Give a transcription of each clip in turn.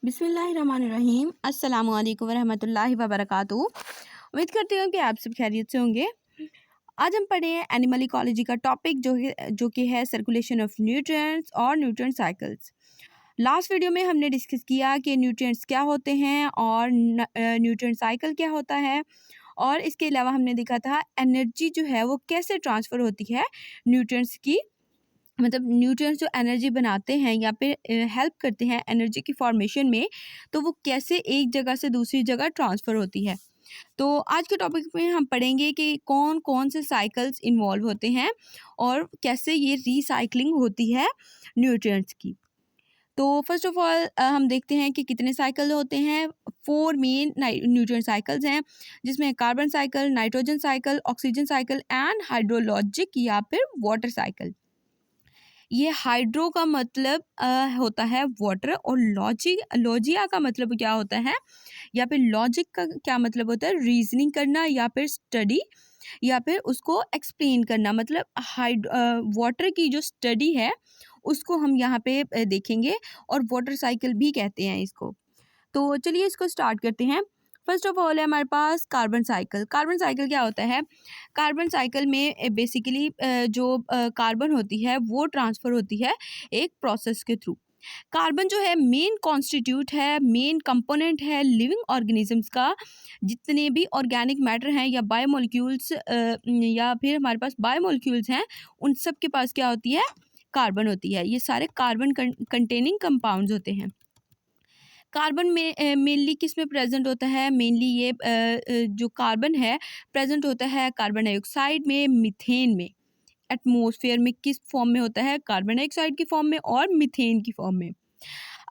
बिस्मिल्लाहिर्रहमानिर्रहीम अस्सलामु अलैकुम वरहमतुल्लाहि वबरकातुहू। उम्मीद करती हूँ कि आप सब खैरियत से होंगे। आज हम पढ़े हैं एनिमल इकोलॉजी का टॉपिक जो कि है सर्कुलेशन ऑफ न्यूट्रिएंट्स और न्यूट्रिएंट साइकिल्स। लास्ट वीडियो में हमने डिस्कस किया कि न्यूट्रिएंट्स क्या होते हैं और न्यूट्रिएंट साइकिल क्या होता है, और इसके अलावा हमने देखा था एनर्जी जो है वो कैसे ट्रांसफ़र होती है न्यूट्रिएंट्स की, मतलब न्यूट्रिएंट्स जो एनर्जी बनाते हैं या फिर हेल्प करते हैं एनर्जी की फॉर्मेशन में, तो वो कैसे एक जगह से दूसरी जगह ट्रांसफ़र होती है। तो आज के टॉपिक में हम पढ़ेंगे कि कौन कौन से साइकिल्स इन्वॉल्व होते हैं और कैसे ये रिसाइकलिंग होती है न्यूट्रिएंट्स की। तो फर्स्ट ऑफ ऑल हम देखते हैं कि कितने साइकिल होते हैं। 4 मेन न्यूट्रिएंट साइकिल्स हैं, जिसमें carbon cycle, nitrogen cycle, oxygen cycle and hydrologic या फिर वाटर साइकिल। ये हाइड्रो का मतलब होता है वाटर, और लॉजिया का मतलब क्या होता है, या फिर लॉजिक का क्या मतलब होता है, रीजनिंग करना या फिर स्टडी या फिर उसको एक्सप्लेन करना। मतलब वाटर की जो स्टडी है उसको हम यहाँ पे देखेंगे, और वाटर साइकिल भी कहते हैं इसको। तो चलिए इसको स्टार्ट करते हैं। फर्स्ट ऑफ ऑल है हमारे पास कार्बन साइकिल। कार्बन साइकिल क्या होता है? कार्बन साइकिल में बेसिकली जो कार्बन होती है वो ट्रांसफ़र होती है एक प्रोसेस के थ्रू। कार्बन जो है मेन कॉन्स्टिट्यूट है, मेन कंपोनेंट है लिविंग ऑर्गेनिजम्स का। जितने भी ऑर्गेनिक मैटर हैं या बायोमोलिक्यूल्स या फिर हमारे पास बायोमोलिक्यूल्स हैं, उन सब के पास क्या होती है? कार्बन होती है। ये सारे कार्बन कंटेनिंग कंपाउंड्स होते हैं। कार्बन में मेनली किस में प्रेजेंट होता है? मेनली ये जो कार्बन है प्रेजेंट होता है कार्बन डाइऑक्साइड में, मीथेन में। एटमॉस्फेयर में किस फॉर्म में होता है? कार्बन डाइऑक्साइड की फॉर्म में और मीथेन की फॉर्म में।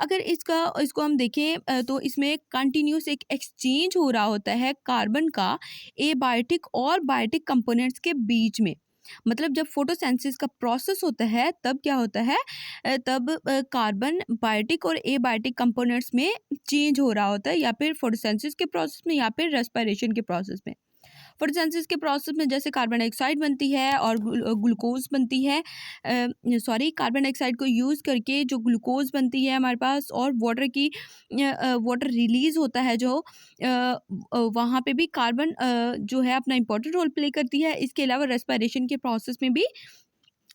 अगर इसको हम देखें तो इसमें कंटिन्यूस एक एक्सचेंज हो रहा होता है कार्बन का एबायोटिक और बायोटिक कंपोनेंट्स के बीच में। मतलब जब फोटोसिंथेसिस का प्रोसेस होता है तब क्या होता है, तब कार्बन बायोटिक और एबायोटिक कंपोनेंट्स में चेंज हो रहा होता है, या फिर फोटोसिंथेसिस के प्रोसेस में या फिर रेस्पिरेशन के प्रोसेस में। फोटोसिंथेसिस के प्रोसेस में जैसे कार्बन डाइऑक्साइड बनती है और ग्लूकोज बनती है, सॉरी कार्बन डाइऑक्साइड को यूज़ करके जो ग्लूकोज बनती है हमारे पास, और वाटर रिलीज़ होता है जो वहाँ पे भी कार्बन जो है अपना इम्पोर्टेंट रोल प्ले करती है। इसके अलावा रेस्पिरेशन के प्रोसेस में भी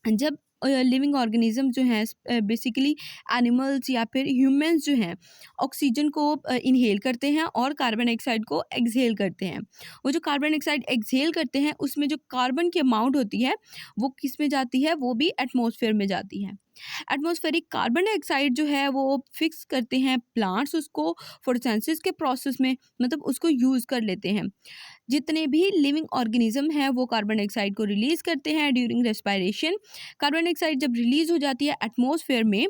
जब लिविंग ऑर्गेनिज्म जो हैं बेसिकली एनिमल्स या फिर ह्यूमंस जो हैं ऑक्सीजन को इनहेल करते हैं और कार्बन डाइऑक्साइड को एक्सहेल करते हैं। वो जो कार्बन डाइऑक्साइड एक्सहेल करते हैं उसमें जो कार्बन की अमाउंट होती है वो किस में जाती है? वो भी एटमॉस्फेयर में जाती है। एटमॉस्फेरिक कार्बन डाइऑक्साइड जो है वो फिक्स करते हैं प्लांट्स उसको फोटोसिंथेसिस के प्रोसेस में, मतलब उसको यूज़ कर लेते हैं। जितने भी लिविंग ऑर्गेनिज्म हैं वो कार्बन डाइऑक्साइड को रिलीज़ करते हैं ड्यूरिंग रेस्पिरेशन। कार्बन डाइऑक्साइड जब रिलीज़ हो जाती है एटमॉस्फेयर में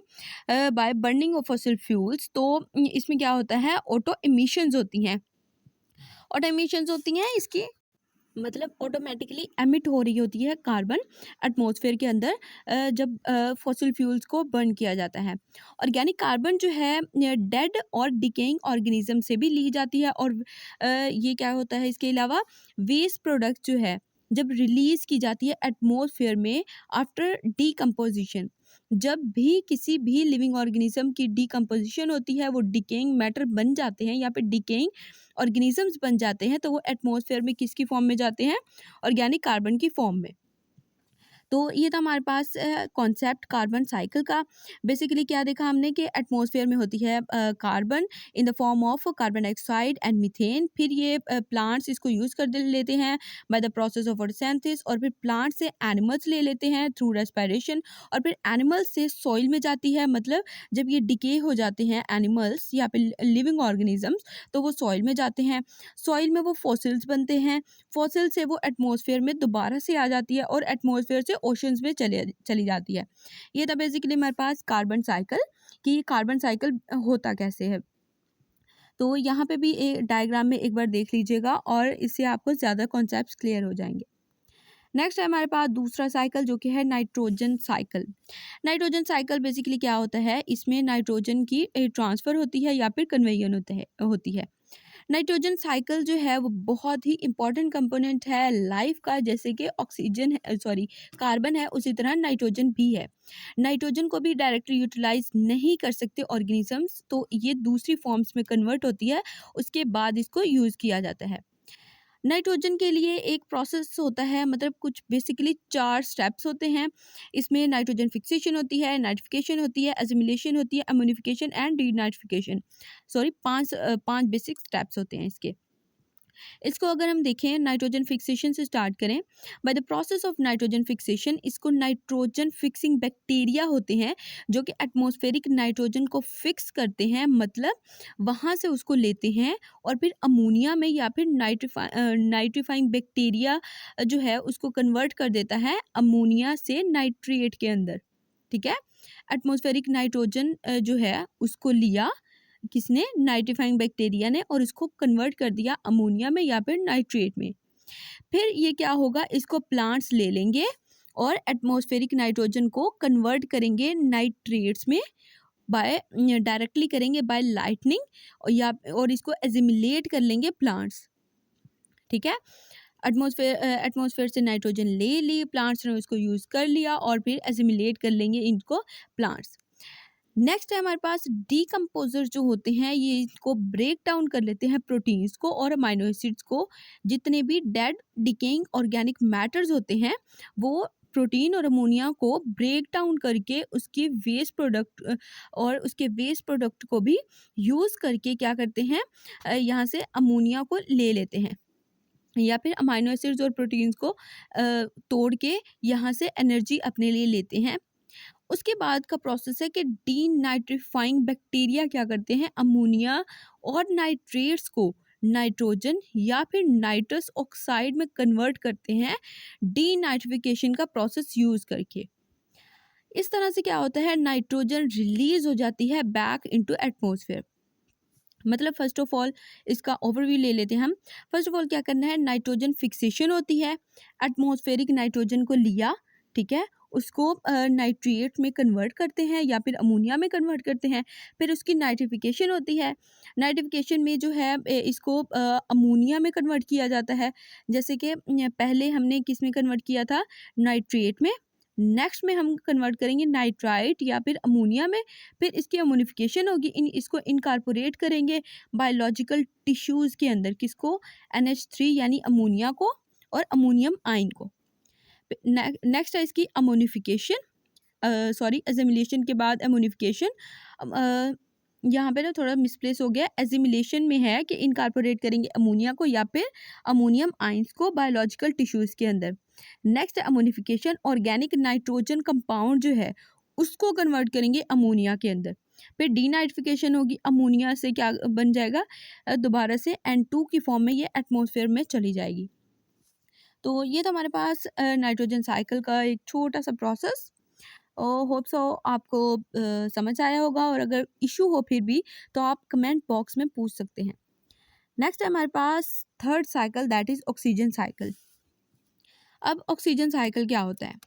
by burning of fossil fuels, तो इसमें क्या होता है? ऑटो एमिशंस होती हैं। ऑटो एमिशंस होती हैं इसकी मतलब ऑटोमेटिकली एमिट हो रही होती है कार्बन एटमॉस्फेयर के अंदर जब फॉसिल फ्यूल्स को बर्न किया जाता है। ऑर्गेनिक कार्बन जो है डेड और डिकेइंग ऑर्गेनिज्म से भी ली जाती है, और ये क्या होता है इसके अलावा वेस्ट प्रोडक्ट जो है जब रिलीज की जाती है एटमॉस्फेयर में आफ्टर डीकम्पोजिशन। जब भी किसी भी लिविंग ऑर्गेनिज्म की डीकम्पोजिशन होती है, वो डिकेइंग मैटर बन जाते हैं या फिर डिकेइंग ऑर्गेनिजम्स बन जाते हैं, तो वो एटमॉस्फेयर में किसकी फॉर्म में जाते हैं? ऑर्गेनिक कार्बन की फॉर्म में। तो ये था हमारे पास कॉन्सेप्ट कार्बन साइकिल का। बेसिकली क्या देखा हमने कि एटमॉस्फेयर में होती है carbon in the form of carbon dioxide and methane. फिर ये प्लांट्स इसको यूज़ कर लेते हैं by the process of photosynthesis, और फिर प्लांट से एनिमल्स ले लेते हैं थ्रू रेस्पिरेशन, और फिर एनिमल्स से सॉइल में जाती है। मतलब जब ये डिके हो जाते हैं एनिमल्स या फिर लिविंग ऑर्गेनिजम्स, तो वो सॉइल में जाते हैं। सॉइल में वो फॉसिल्स बनते हैं। फॉसिल से वो एटमॉस्फेयर में दोबारा से आ जाती है और एटमॉस्फेयर से ओशंस में चली जाती है। ये था बेसिकली हमारे पास कार्बन साइकिल, कि कार्बन साइकिल होता कैसे है। तो यहाँ पे भी डायग्राम में एक बार देख लीजिएगा, और इससे आपको ज़्यादा कॉन्सेप्ट्स क्लियर हो जाएंगे। नेक्स्ट है हमारे पास दूसरा साइकिल जो कि है nitrogen cycle. Nitrogen cycle basically क्या होता है? इसमें नाइट्रोजन की ट्रांसफ़र होती है या फिर कन्वेयन होती है। नाइट्रोजन साइकिल जो है वो बहुत ही इम्पोर्टेंट कंपोनेंट है लाइफ का, जैसे कि ऑक्सीजन है, सॉरी, कार्बन है, उसी तरह नाइट्रोजन भी है। नाइट्रोजन को भी डायरेक्टली यूटिलाइज नहीं कर सकते ऑर्गेनिजम्स, तो ये दूसरी फॉर्म्स में कन्वर्ट होती है, उसके बाद इसको यूज़ किया जाता है। नाइट्रोजन के लिए एक प्रोसेस होता है, मतलब कुछ बेसिकली 4 स्टेप्स होते हैं। इसमें नाइट्रोजन फिक्सेशन होती है, नाइट्रिफिकेशन होती है, एसिमिलेशन होती है, ammonification and denitrification. Sorry, 5 basic steps होते हैं इसके। इसको अगर हम देखें, नाइट्रोजन फिक्सेशन से स्टार्ट करें। By the process of nitrogen fixation, इसको नाइट्रोजन फिक्सिंग बैक्टीरिया होते हैं जो कि एटमॉस्फेरिक नाइट्रोजन को फिक्स करते हैं, मतलब वहाँ से उसको लेते हैं और फिर अमोनिया में या फिर नाइट्रीफाइंग बैक्टीरिया जो है उसको कन्वर्ट कर देता है अमोनिया से नाइट्रेट के अंदर। ठीक है, एटमॉस्फेरिक नाइट्रोजन जो है उसको लिया किसने, नाइट्रीफाइंग बैक्टीरिया ने, और इसको कन्वर्ट कर दिया अमोनिया में या फिर नाइट्रेट में। फिर ये क्या होगा, इसको प्लांट्स ले लेंगे और एटमॉस्फेरिक नाइट्रोजन को कन्वर्ट करेंगे नाइट्रेट्स में, बाय डायरेक्टली करेंगे बाय लाइटनिंग, और इसको एजिमिलेट कर लेंगे प्लांट्स। ठीक है, एटमॉस्फेयर से नाइट्रोजन ले ली प्लांट्स ने, उसको यूज़ कर लिया और फिर एजिमिलेट कर लेंगे इनको प्लांट्स। नेक्स्ट है हमारे पास डीकम्पोजर जो होते हैं, ये इसको ब्रेक डाउन कर लेते हैं प्रोटीन्स को और अमाइनो एसिड्स को। जितने भी डेड डिकेइंग ऑर्गेनिक मैटर्स होते हैं वो प्रोटीन और अमोनिया को ब्रेक डाउन करके उसकी वेस्ट प्रोडक्ट और उसके वेस्ट प्रोडक्ट को भी यूज़ करके क्या करते हैं, यहाँ से अमोनिया को ले लेते हैं, या फिर अमाइनो एसिड्स और प्रोटीन्स को तोड़ के यहाँ से एनर्जी अपने लिए लेते हैं। उसके बाद का प्रोसेस है कि डीनाइट्रीफाइंग बैक्टीरिया क्या करते हैं, अमोनिया और नाइट्रेट्स को नाइट्रोजन या फिर नाइट्रस ऑक्साइड में कन्वर्ट करते हैं डीनाइट्रिफिकेशन का प्रोसेस यूज करके। इस तरह से क्या होता है, नाइट्रोजन रिलीज हो जाती है बैक इनटू एटमॉस्फेयर। मतलब फर्स्ट ऑफ ऑल इसका ओवरव्यू ले लेते हैं हम। फर्स्ट ऑफ ऑल क्या करना है, नाइट्रोजन फिक्सेशन होती है, एटमॉस्फेरिक नाइट्रोजन को लिया, ठीक है, उसको नाइट्रेट में कन्वर्ट करते हैं या फिर अमोनिया में कन्वर्ट करते हैं। फिर उसकी नाइट्रिफिकेशन होती है, नाइट्रिफिकेशन में जो है इसको अमोनिया में कन्वर्ट किया जाता है। जैसे कि पहले हमने किस में कन्वर्ट किया था, नाइट्रेट में, नेक्स्ट में हम कन्वर्ट करेंगे नाइट्राइट या फिर अमोनिया में। फिर इसकी अमोनिफिकेशन होगी, इसको इनकारपोरेट करेंगे बायोलॉजिकल टिश्यूज़ के अंदर, किसको, NH3 यानी अमोनिया को और अमोनियम आयन को। नेक्स्ट है इसकी अमोनिफिकेशन, सॉरी, एजिमिलेशन के बाद अमोनिफिकेशन। यहाँ पे ना थोड़ा मिसप्लेस हो गया, एजिमिलेशन में है कि इनकारपोरेट करेंगे अमोनिया को या फिर अमोनियम आइंस को बायोलॉजिकल टिश्यूज़ के अंदर। नेक्स्ट है अमोनिफिकेशन, ऑर्गेनिक नाइट्रोजन कंपाउंड जो है उसको कन्वर्ट करेंगे अमोनिया के अंदर। फिर डीनाइट्रिफिकेशन होगी, अमोनिया से क्या बन जाएगा, दोबारा से N2 की फॉर्म में ये एटमॉस्फेयर में चली जाएगी। तो ये तो हमारे पास नाइट्रोजन साइकिल का एक छोटा सा प्रोसेस। होप सो आपको समझ आया होगा, और अगर इशू हो फिर भी तो आप कमेंट बॉक्स में पूछ सकते हैं। नेक्स्ट है हमारे पास third cycle, that is oxygen cycle. अब ऑक्सीजन साइकिल क्या होता है,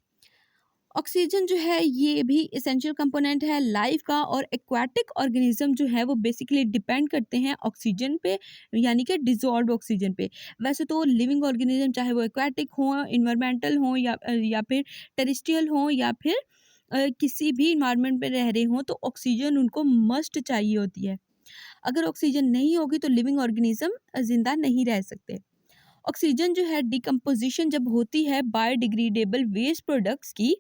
ऑक्सीजन जो है ये भी इसेंशियल कंपोनेंट है लाइफ का, और एक्वाटिक ऑर्गेनिज्म जो है वो बेसिकली डिपेंड करते हैं ऑक्सीजन पे, यानी कि डिजॉल्व ऑक्सीजन पे। वैसे तो लिविंग ऑर्गेनिज्म चाहे वो एक्वाटिक हो, इन्वायरमेंटल हो, या फिर टेरेस्ट्रियल हो, या फिर किसी भी इन्वायरमेंट में रह रहे हों, तो ऑक्सीजन उनको मस्ट चाहिए होती है। अगर ऑक्सीजन नहीं होगी तो लिविंग ऑर्गेनिज्म ज़िंदा नहीं रह सकते। ऑक्सीजन जो है डिकम्पोजिशन जब होती है बायोडिग्रेडेबल वेस्ट प्रोडक्ट्स की,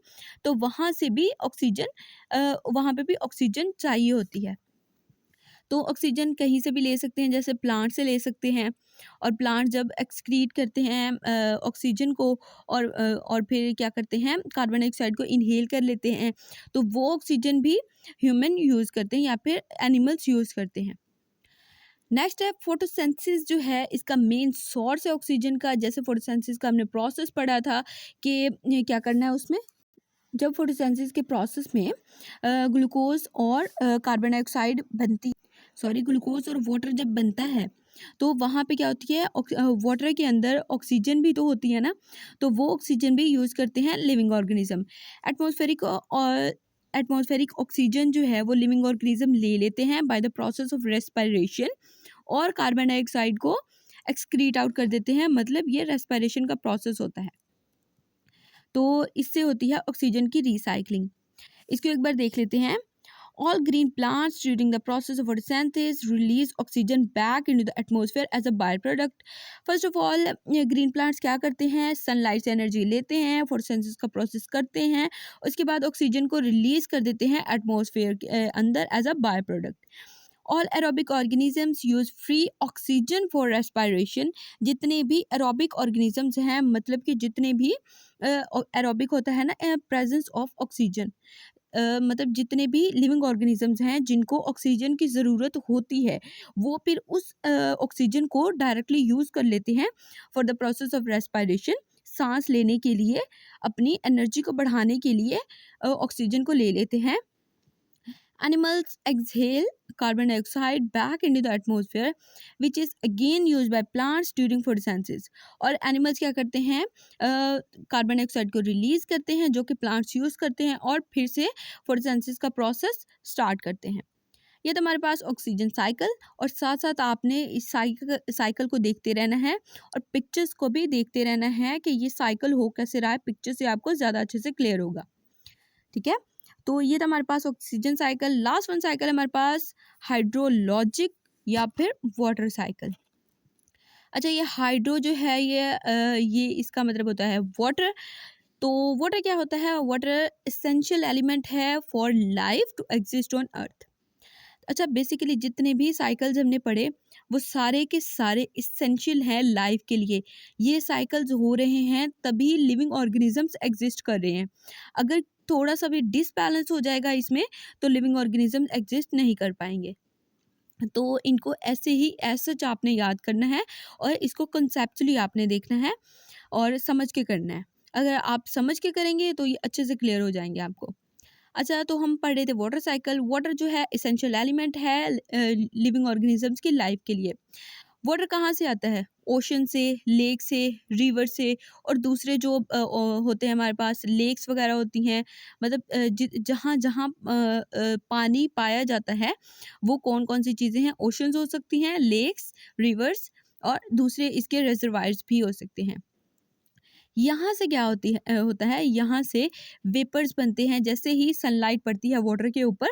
तो वहाँ से भी ऑक्सीजन, वहाँ पे भी ऑक्सीजन चाहिए होती है। तो ऑक्सीजन कहीं से भी ले सकते हैं, जैसे प्लांट से ले सकते हैं, और प्लांट जब एक्सक्रीट करते हैं ऑक्सीजन को, और फिर क्या करते हैं, कार्बन डाइऑक्साइड को इनहेल कर लेते हैं, तो वो ऑक्सीजन भी ह्यूमन यूज़ करते हैं या फिर एनिमल्स यूज़ करते हैं। नेक्स्ट है फोटोसिंथेसिस, जो है इसका मेन सोर्स है ऑक्सीजन का। जैसे फोटोसिंथेसिस का हमने प्रोसेस पढ़ा था कि ये क्या करना है उसमें, जब फोटोसिंथेसिस के प्रोसेस में ग्लूकोज और कार्बन डाइऑक्साइड बनती, सॉरी, ग्लूकोज और वाटर जब बनता है, तो वहाँ पे क्या होती है, वाटर के अंदर ऑक्सीजन भी तो होती है ना, तो वो ऑक्सीजन भी यूज़ करते हैं लिविंग ऑर्गेनिज्म। एटमॉस्फेरिक और एटमॉस्फेरिक ऑक्सीजन जो है वो लिविंग ऑर्गेनिज्म ले लेते हैं by the process of respiration, और कार्बन डाइऑक्साइड को एक्सक्रीट आउट कर देते हैं, मतलब ये रेस्पिरेशन का प्रोसेस होता है। तो इससे होती है ऑक्सीजन की रिसाइकलिंग। इसको एक बार देख लेते हैं। All green plants during the process of photosynthesis release oxygen back into the atmosphere as a byproduct. First of all, ये green plants क्या करते हैं, सनलाइट से एनर्जी लेते हैं, फोटोसिंथेसिस का प्रोसेस करते हैं, उसके बाद ऑक्सीजन को रिलीज कर देते हैं एटमॉस्फेयर के अंदर as a by product. All aerobic organisms use free oxygen for respiration. जितने भी एरोबिक ऑर्गेनिजम्स हैं, मतलब कि जितने भी एरोबिक होता है ना, प्रेजेंस ऑफ ऑक्सीजन, मतलब जितने भी लिविंग ऑर्गेनिजम्स हैं जिनको ऑक्सीजन की ज़रूरत होती है, वो फिर उस ऑक्सीजन को डायरेक्टली यूज़ कर लेते हैं for the process of respiration. सांस लेने के लिए, अपनी एनर्जी को बढ़ाने के लिए ऑक्सीजन को ले लेते हैं। Animals exhale carbon dioxide back into the atmosphere, which is again used by plants during photosynthesis. और एनिमल्स क्या करते हैं, कार्बन डाइऑक्साइड को रिलीज करते हैं जो कि प्लांट्स यूज़ करते हैं, और फिर से फोटोसिंथेसिस का प्रोसेस स्टार्ट करते हैं। ये तो हमारे पास ऑक्सीजन साइकिल, और साथ साथ आपने इस साइकिल को देखते रहना है और पिक्चर्स को भी देखते रहना है कि ये साइकिल हो कैसे रहा है। पिक्चर से आपको ज़्यादा अच्छे से क्लियर होगा, ठीक है। तो ये था हमारे पास oxygen cycle. Last one cycle है हमारे पास हाइड्रोलॉजिक या फिर वाटर साइकिल। अच्छा, ये हाइड्रो जो है ये इसका मतलब होता है वाटर। तो वाटर क्या होता है, वाटर एसेंशियल एलिमेंट है for life to exist on earth. अच्छा, बेसिकली जितने भी साइकिल्स हमने पढ़े वो सारे के सारे इसेंशियल हैं लाइफ के लिए। ये साइकिल्स हो रहे हैं तभी लिविंग ऑर्गेनिजम्स एग्जिस्ट कर रहे हैं। अगर थोड़ा सा भी डिसबैलेंस हो जाएगा इसमें, तो लिविंग ऑर्गेनिजम्स एग्जिस्ट नहीं कर पाएंगे। तो इनको ऐसे ही सच आपने याद करना है, और इसको कंसेप्चुअली आपने देखना है और समझ के करना है। अगर आप समझ के करेंगे तो ये अच्छे से क्लियर हो जाएंगे आपको। अच्छा, तो हम पढ़ रहे थे वाटर साइकिल। वाटर जो है इसेंशियल एलिमेंट है लिविंग ऑर्गेनिजम्स की लाइफ के लिए। वाटर कहाँ से आता है, ओशन से, लेक से, रिवर से, और दूसरे जो होते हैं हमारे पास लेक्स वगैरह होती हैं, मतलब जहाँ जहाँ पानी पाया जाता है वो कौन कौन सी चीज़ें हैं, ओशंस हो सकती हैं, लेक्स, रिवर्स, और दूसरे इसके रिजर्वायर्स भी हो सकते हैं। यहाँ से क्या होता है, यहाँ से वेपर्स बनते हैं। जैसे ही सनलाइट पड़ती है वाटर के ऊपर,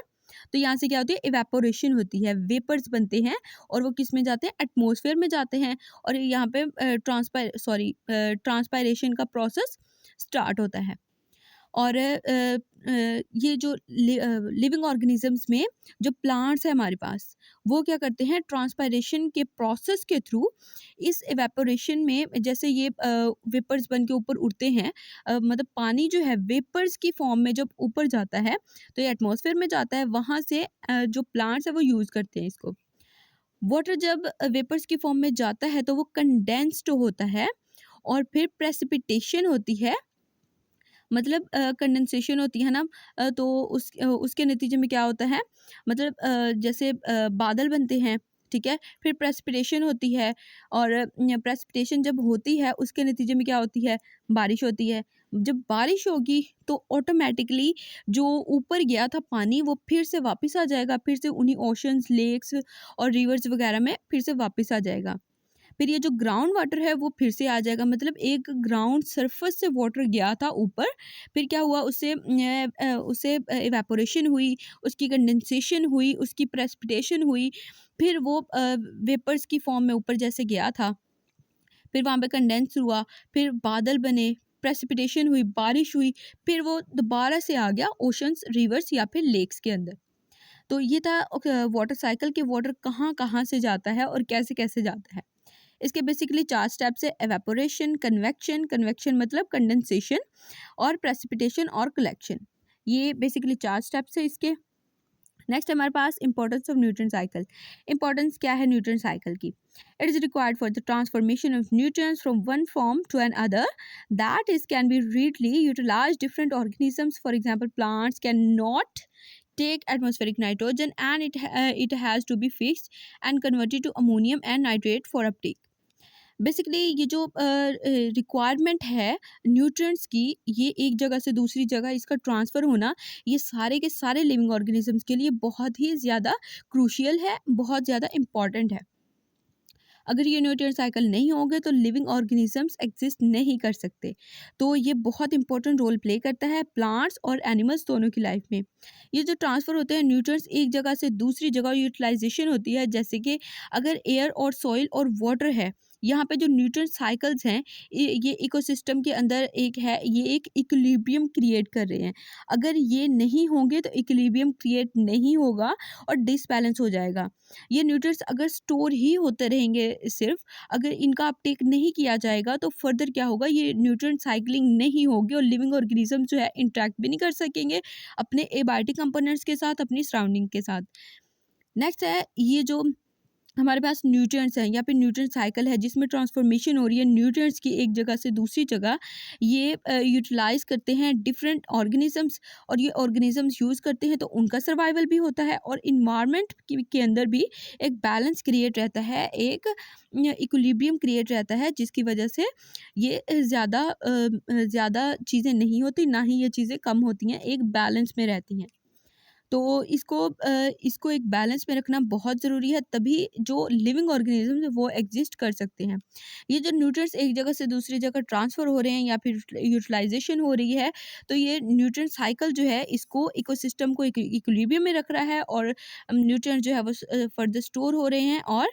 तो यहाँ से क्या होती है, इवेपोरेशन होती है, वेपर्स बनते हैं, और वो किस में जाते हैं, एटमॉस्फेयर में जाते हैं, और यहाँ पे ट्रांसपायरेशन का प्रोसेस स्टार्ट होता है। और ये जो लिविंग ऑर्गेनिजम्स में जो प्लांट्स हैं हमारे पास, वो क्या करते हैं, ट्रांसपायरेशन के प्रोसेस के थ्रू इस इवेपोरेशन में, जैसे ये वेपर्स बन के ऊपर उड़ते हैं, मतलब पानी जो है वेपर्स की फॉर्म में जब ऊपर जाता है तो ये एटमॉस्फेयर में जाता है। वहाँ से जो प्लांट्स है वो यूज़ करते हैं इसको। वाटर जब वेपर्स की फॉर्म में जाता है तो वो कंडेंस्ड होता है, और फिर प्रेसिपिटेशन होती है, मतलब कंडेंसेशन होती है ना, तो उसके नतीजे में क्या होता है, मतलब जैसे बादल बनते हैं, ठीक है, फिर प्रेसिपिटेशन होती है, और प्रेसिपिटेशन जब होती है उसके नतीजे में क्या होती है, बारिश होती है। जब बारिश होगी तो ऑटोमेटिकली जो ऊपर गया था पानी वो फिर से वापस आ जाएगा, फिर से उन्हीं ओशंस, लेक्स और रिवर्स वगैरह में फिर से वापस आ जाएगा। फिर ये जो ग्राउंड वाटर है वो फिर से आ जाएगा, मतलब एक ग्राउंड सरफेस से वाटर गया था ऊपर, फिर क्या हुआ, उससे इवेपोरेशन हुई, उसकी कंडेंसेशन हुई, उसकी प्रेसिपिटेशन हुई, फिर वो वेपर्स की फॉर्म में ऊपर जैसे गया था, फिर वहाँ पे कंडेंस हुआ, फिर बादल बने, प्रेसिपिटेशन हुई, बारिश हुई, फिर वो दोबारा से आ गया ओशंस, रिवर्स या फिर लेक्स के अंदर। तो ये था वाटर साइकिल के वाटर कहाँ कहाँ से जाता है और कैसे कैसे जाता है। इसके बेसिकली 4 स्टेप्स है, एवेपोरेशन, कन्वेक्शन, कन्वेक्शन मतलब कंडेंसेशन, और प्रेसिपिटेशन और कलेक्शन। ये बेसिकली 4 स्टेप्स है इसके। नेक्स्ट हमारे पास importance of nutrient cycle. Importance क्या है न्यूट्रिएंट साइकिल की? It is required for the transformation of nutrients from one form to another, that is can be readily utilized different organisms. For example, plants cannot take atmospheric nitrogen and it has to be fixed and converted to ammonium and nitrate for uptake. Basically ये जो requirement है nutrients की, ये एक जगह से दूसरी जगह इसका ट्रांसफ़र होना, ये सारे के सारे लिविंग ऑर्गेनिजम्स के लिए बहुत ही ज़्यादा क्रूशियल है, बहुत ज़्यादा इम्पॉर्टेंट है। अगर ये न्यूट्रिएंट साइकिल नहीं होंगे तो लिविंग ऑर्गेनिजम्स एग्जिस्ट नहीं कर सकते। तो ये बहुत इंपॉर्टेंट रोल प्ले करता है प्लांट्स और एनिमल्स दोनों की लाइफ में। ये जो ट्रांसफ़र होते हैं न्यूट्रिएंट्स एक जगह से दूसरी जगह यूटिलाइजेशन होती है, जैसे कि अगर एयर और सॉइल और वाटर है, यहाँ पे जो न्यूट्रिएंट साइकिल्स हैं ये इकोसिस्टम के अंदर एक है, ये एक इक्विलिब्रियम क्रिएट कर रहे हैं। अगर ये नहीं होंगे तो इक्विलिब्रियम क्रिएट नहीं होगा और डिसबैलेंस हो जाएगा। ये न्यूट्रिएंट्स अगर स्टोर ही होते रहेंगे सिर्फ, अगर इनका अपटेक नहीं किया जाएगा तो फर्दर क्या होगा, ये न्यूट्रिएंट साइक्लिंग नहीं होगी और लिविंग ऑर्गेनिज्म जो है इंटरेक्ट भी नहीं कर सकेंगे अपने एबायोटिक कंपोनेंट्स के साथ, अपनी सराउंडिंग के साथ। नेक्स्ट है ये जो हमारे पास न्यूट्रिएंट्स हैं या फिर न्यूट्रिएंट साइकिल है जिसमें ट्रांसफॉर्मेशन हो रही है न्यूट्रिएंट्स की एक जगह से दूसरी जगह, ये यूटिलाइज करते हैं डिफरेंट ऑर्गेनिजम्स और ये ऑर्गेनिजम्स यूज़ करते हैं तो उनका सर्वाइवल भी होता है और इन्वायरमेंट के अंदर भी एक बैलेंस क्रिएट रहता है, एक इक्विलिब्रियम क्रिएट रहता है, जिसकी वजह से ये ज़्यादा चीज़ें नहीं होती, ना ही ये चीज़ें कम होती हैं, एक बैलेंस में रहती हैं। तो इसको एक बैलेंस में रखना बहुत ज़रूरी है, तभी जो लिविंग ऑर्गेनिज़म्स हैं वो एग्ज़िस्ट कर सकते हैं। ये जो न्यूट्रिएंट्स एक जगह से दूसरी जगह ट्रांसफ़र हो रहे हैं या फिर यूटिलाइज़ेशन हो रही है, तो ये न्यूट्रिएंट साइकिल जो है इसको इकोसिस्टम को इक्विलिब्रियम में रख रहा है और न्यूट्रिएंट जो है वो फर्दर स्टोर हो रहे हैं और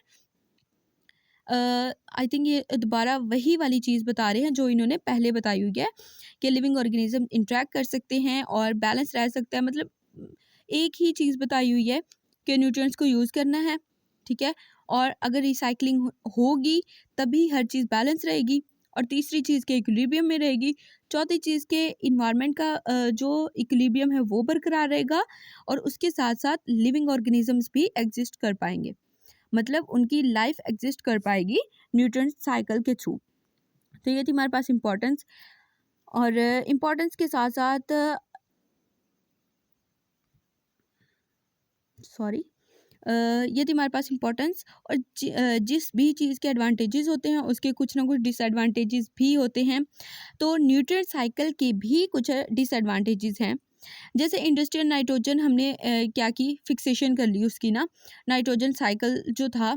आई थिंक ये दोबारा वही वाली चीज़ बता रहे हैं जो इन्होंने पहले बताई हुई है कि लिविंग ऑर्गेनिज्म इंटरेक्ट कर सकते हैं और बैलेंस रह सकता है। मतलब एक ही चीज़ बताई हुई है कि न्यूट्रिएंट्स को यूज़ करना है, ठीक है? और अगर रिसाइक्लिंग होगी तभी हर चीज़ बैलेंस रहेगी और तीसरी चीज़ के इक्विलिब्रियम में रहेगी। चौथी चीज़ के इन्वायरमेंट का जो इक्विलिब्रियम है वो बरकरार रहेगा और उसके साथ-साथ लिविंग ऑर्गेनिजम्स भी एग्ज़िस्ट कर पाएँगे। मतलब उनकी लाइफ एग्जिस्ट कर पाएगी न्यूट्रिएंट साइकिल के थ्रू। तो ये थी हमारे पास इम्पोर्टेंस और इम्पोर्टेंस के साथ साथ सॉरी ये थी हमारे पास इम्पोर्टेंस और जिस भी चीज़ के एडवांटेजेस होते हैं उसके कुछ ना कुछ डिसएडवांटेजेस भी होते हैं। तो न्यूट्रिएंट साइकिल के भी कुछ डिसएडवांटेजेस हैं। जैसे इंडस्ट्रियल नाइट्रोजन हमने क्या की फिक्सेशन कर ली उसकी ना, नाइट्रोजन साइकिल जो था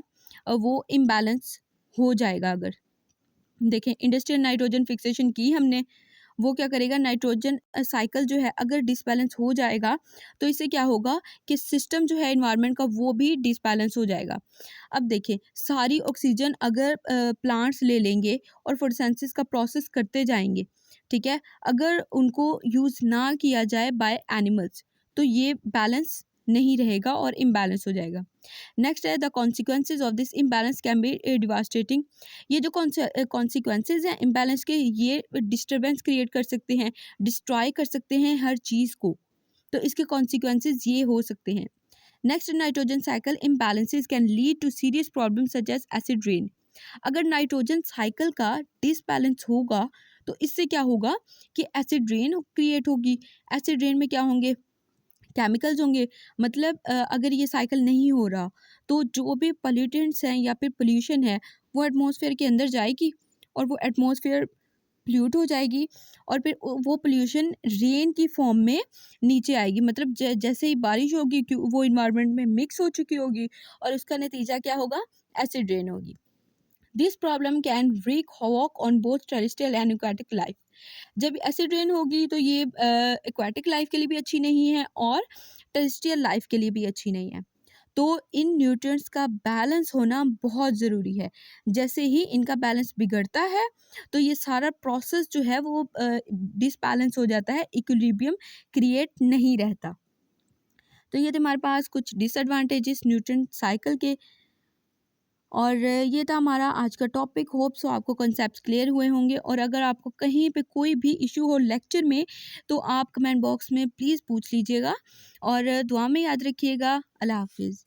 वो इम्बैलेंस हो जाएगा अगर देखें इंडस्ट्रियल नाइट्रोजन फिक्सेशन की हमने, वो क्या करेगा नाइट्रोजन साइकिल जो है अगर डिसबैलेंस हो जाएगा तो इससे क्या होगा कि सिस्टम जो है इन्वायरमेंट का वो भी डिसबैलेंस हो जाएगा। अब देखें सारी ऑक्सीजन अगर प्लांट्स ले लेंगे और फोटोसिंथेसिस का प्रोसेस करते जाएंगे, ठीक है, अगर उनको यूज़ ना किया जाए बाय एनिमल्स तो ये बैलेंस नहीं रहेगा और इम्बैलेंस हो जाएगा। नेक्स्ट है the consequences of this imbalance can be devastating. ये जो कॉन्सिक्वेंसेज हैं इम्बैलेंस के, ये डिस्टर्बेंस क्रिएट कर सकते हैं, डिस्ट्रॉय कर सकते हैं हर चीज़ को, तो इसके कॉन्सिक्वेंसेज ये हो सकते हैं। Next nitrogen cycle imbalances can lead to serious problem such as acid rain. अगर नाइट्रोजन साइकिल का डिसबैलेंस होगा तो इससे क्या होगा कि एसिड रेन क्रिएट होगी। एसिड रेन में क्या होंगे, केमिकल्स होंगे। मतलब अगर ये साइकिल नहीं हो रहा तो जो भी पॉल्यूटेंट्स हैं या फिर पोल्यूशन है वो एटमॉस्फेयर के अंदर जाएगी और वो एटमॉस्फेयर पोल्यूट हो जाएगी और फिर वो पोल्यूशन रेन की फॉर्म में नीचे आएगी। मतलब जैसे ही बारिश होगी वो इन्वायरमेंट में मिक्स हो चुकी होगी और उसका नतीजा क्या होगा, एसिड रेन होगी। This problem can wreak havoc on both terrestrial and aquatic life. जब एसिड रेन होगी तो ये एक्वाटिक लाइफ के लिए भी अच्छी नहीं है और टेरेस्ट्रियल लाइफ के लिए भी अच्छी नहीं है। तो इन न्यूट्रिएंट्स का बैलेंस होना बहुत ज़रूरी है। जैसे ही इनका बैलेंस बिगड़ता है तो ये सारा प्रोसेस जो है वो डिसबैलेंस हो जाता है, इक्विलिब्रियम क्रिएट नहीं रहता। तो ये थे हमारे पास कुछ डिसएडवांटेजेस न्यूट्रिएंट साइकिल के और ये था हमारा आज का टॉपिक। होप सो आपको कॉन्सेप्ट्स क्लियर हुए होंगे और अगर आपको कहीं पे कोई भी इशू हो लेक्चर में तो आप कमेंट बॉक्स में प्लीज़ पूछ लीजिएगा और दुआ में याद रखिएगा। अल्लाह हाफिज़।